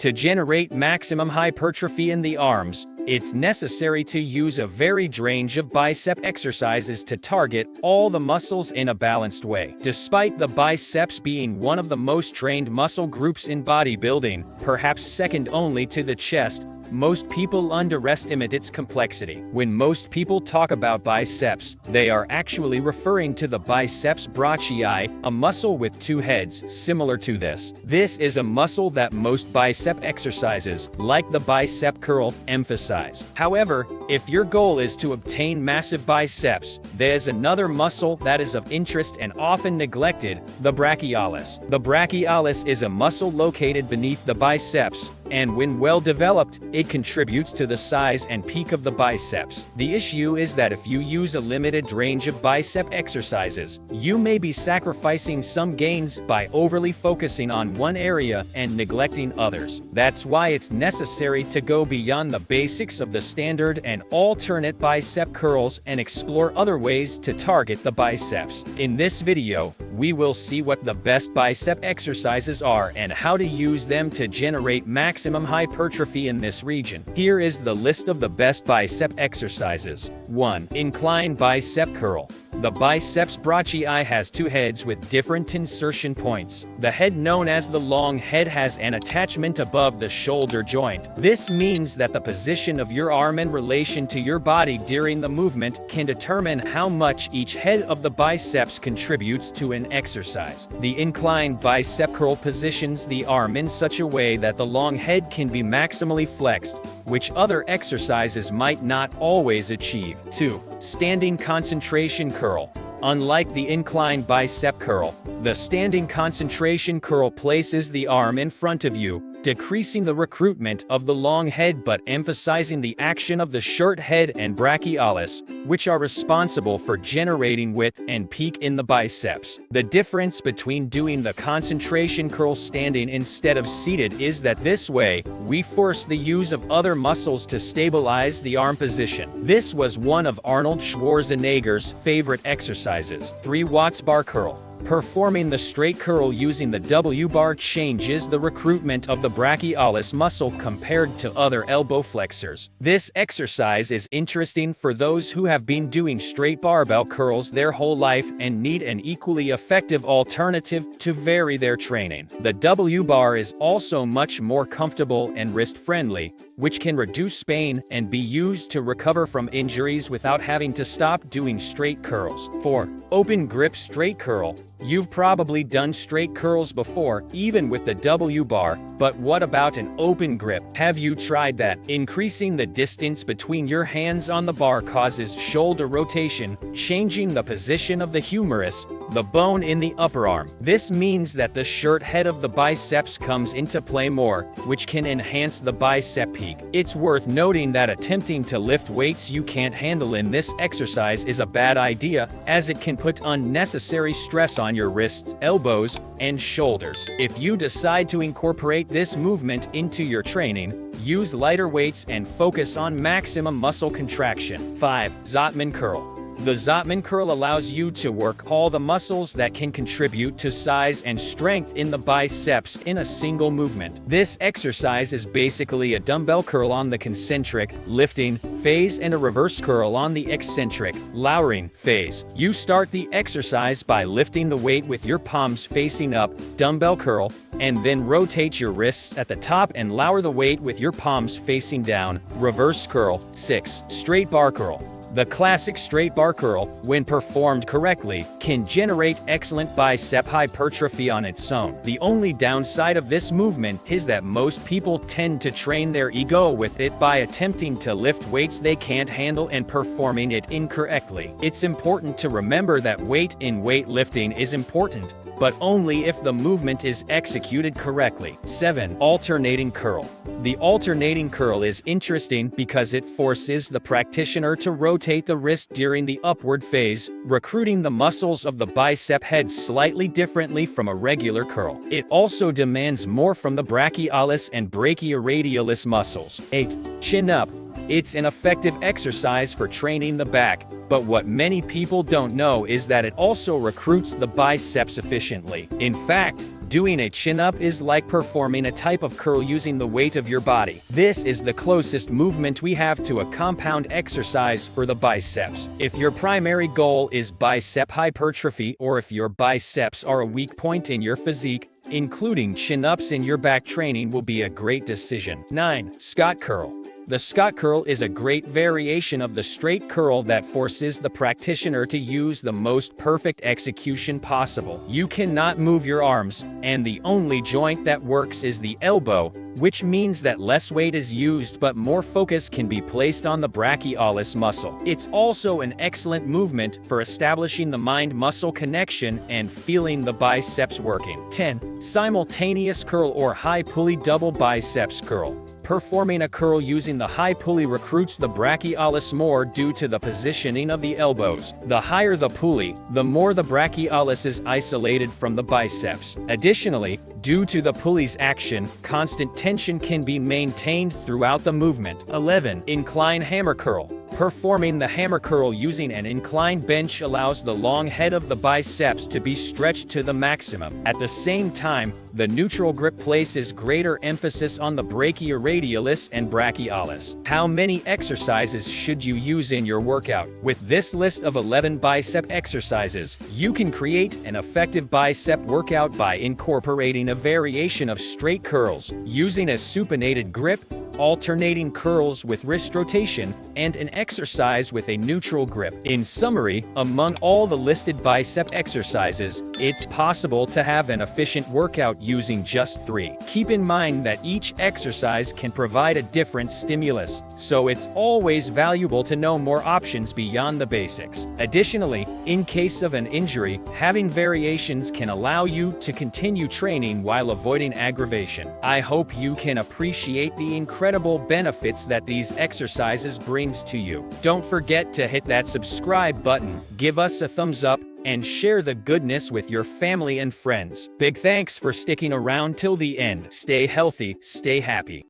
To generate maximum hypertrophy in the arms, it's necessary to use a varied range of bicep exercises to target all the muscles in a balanced way. Despite the biceps being one of the most trained muscle groups in bodybuilding, perhaps second only to the chest, most people underestimate its complexity. When most people talk about biceps, they are actually referring to the biceps brachii, a muscle with two heads, similar to this. This is a muscle that most bicep exercises, like the bicep curl, emphasize. However, if your goal is to obtain massive biceps, there's another muscle that is of interest and often neglected, the brachialis. The brachialis is a muscle located beneath the biceps, and when well developed, it contributes to the size and peak of the biceps. The issue is that if you use a limited range of bicep exercises, you may be sacrificing some gains by overly focusing on one area and neglecting others. That's why it's necessary to go beyond the basics of the standard and alternate bicep curls and explore other ways to target the biceps. In this video, we will see what the best bicep exercises are and how to use them to generate maximum hypertrophy in this region. Here is the list of the best bicep exercises. 1. Incline bicep curl. The biceps brachii has two heads with different insertion points. The head known as the long head has an attachment above the shoulder joint. This means that the position of your arm in relation to your body during the movement can determine how much each head of the biceps contributes to an exercise. The incline bicep curl positions the arm in such a way that the long head can be maximally flexed, which other exercises might not always achieve. 2. Standing concentration curl. Unlike the incline bicep curl, the standing concentration curl places the arm in front of you, decreasing the recruitment of the long head but emphasizing the action of the short head and brachialis, which are responsible for generating width and peak in the biceps. The difference between doing the concentration curl standing instead of seated is that this way, we force the use of other muscles to stabilize the arm position. This was one of Arnold Schwarzenegger's favorite exercises. 3. Watts bar curl. Performing the straight curl using the W bar changes the recruitment of the brachialis muscle compared to other elbow flexors. This exercise is interesting for those who have been doing straight barbell curls their whole life and need an equally effective alternative to vary their training. The W bar is also much more comfortable and wrist-friendly, which can reduce pain and be used to recover from injuries without having to stop doing straight curls. 4. Open grip straight curl. You've probably done straight curls before, even with the W bar, but what about an open grip? Have you tried that? Increasing the distance between your hands on the bar causes shoulder rotation, changing the position of the humerus, the bone in the upper arm. This means that the short head of the biceps comes into play more, which can enhance the bicep peak. It's worth noting that attempting to lift weights you can't handle in this exercise is a bad idea, as it can put unnecessary stress on your wrists, elbows, and shoulders. If you decide to incorporate this movement into your training, use lighter weights and focus on maximum muscle contraction. 5. ZOTTMAN curl. The ZOTTMAN curl allows you to work all the muscles that can contribute to size and strength in the biceps in a single movement. This exercise is basically a dumbbell curl on the concentric, lifting, phase and a reverse curl on the eccentric, lowering, phase. You start the exercise by lifting the weight with your palms facing up, dumbbell curl, and then rotate your wrists at the top and lower the weight with your palms facing down, reverse curl. 6. Straight bar curl. The classic straight bar curl, when performed correctly, can generate excellent bicep hypertrophy on its own. The only downside of this movement is that most people tend to train their ego with it by attempting to lift weights they can't handle and performing it incorrectly. It's important to remember that weight in weightlifting is important, but only if the movement is executed correctly. 7. Alternating curl. The alternating curl is interesting because it forces the practitioner to rotate the wrist during the upward phase, recruiting the muscles of the bicep head slightly differently from a regular curl. It also demands more from the brachialis and brachioradialis muscles. 8. Chin up. It's an effective exercise for training the back, but what many people don't know is that it also recruits the biceps efficiently. In fact, Doing a chin-up is like performing a type of curl using the weight of your body. This is the closest movement we have to a compound exercise for the biceps. If your primary goal is bicep hypertrophy, or if your biceps are a weak point in your physique, including chin-ups in your back training will be a great decision. 9. Scott curl. The Scott curl is a great variation of the straight curl that forces the practitioner to use the most perfect execution possible. You cannot move your arms, and the only joint that works is the elbow, which means that less weight is used but more focus can be placed on the brachialis muscle. It's also an excellent movement for establishing the mind-muscle connection and feeling the biceps working. 10. Simultaneous curl or high pulley double biceps curl. Performing a curl using the high pulley recruits the brachialis more due to the positioning of the elbows. The higher the pulley, the more the brachialis is isolated from the biceps. Additionally, due to the pulley's action, constant tension can be maintained throughout the movement. 11. Incline hammer curl. Performing the hammer curl using an inclined bench allows the long head of the biceps to be stretched to the maximum. At the same time, the neutral grip places greater emphasis on the brachioradialis and brachialis. How many exercises should you use in your workout? With this list of 11 bicep exercises, you can create an effective bicep workout by incorporating a variation of straight curls, using a supinated grip, alternating curls with wrist rotation, and an exercise with a neutral grip. In summary, among all the listed bicep exercises, it's possible to have an efficient workout using just 3. Keep in mind that each exercise can provide a different stimulus, so it's always valuable to know more options beyond the basics. Additionally, in case of an injury, having variations can allow you to continue training while avoiding aggravation. I hope you can appreciate the incredible benefits that these exercises brings to you. Don't forget to hit that subscribe button, give us a thumbs up, and share the goodness with your family and friends. Big thanks for sticking around till the end. Stay healthy, stay happy.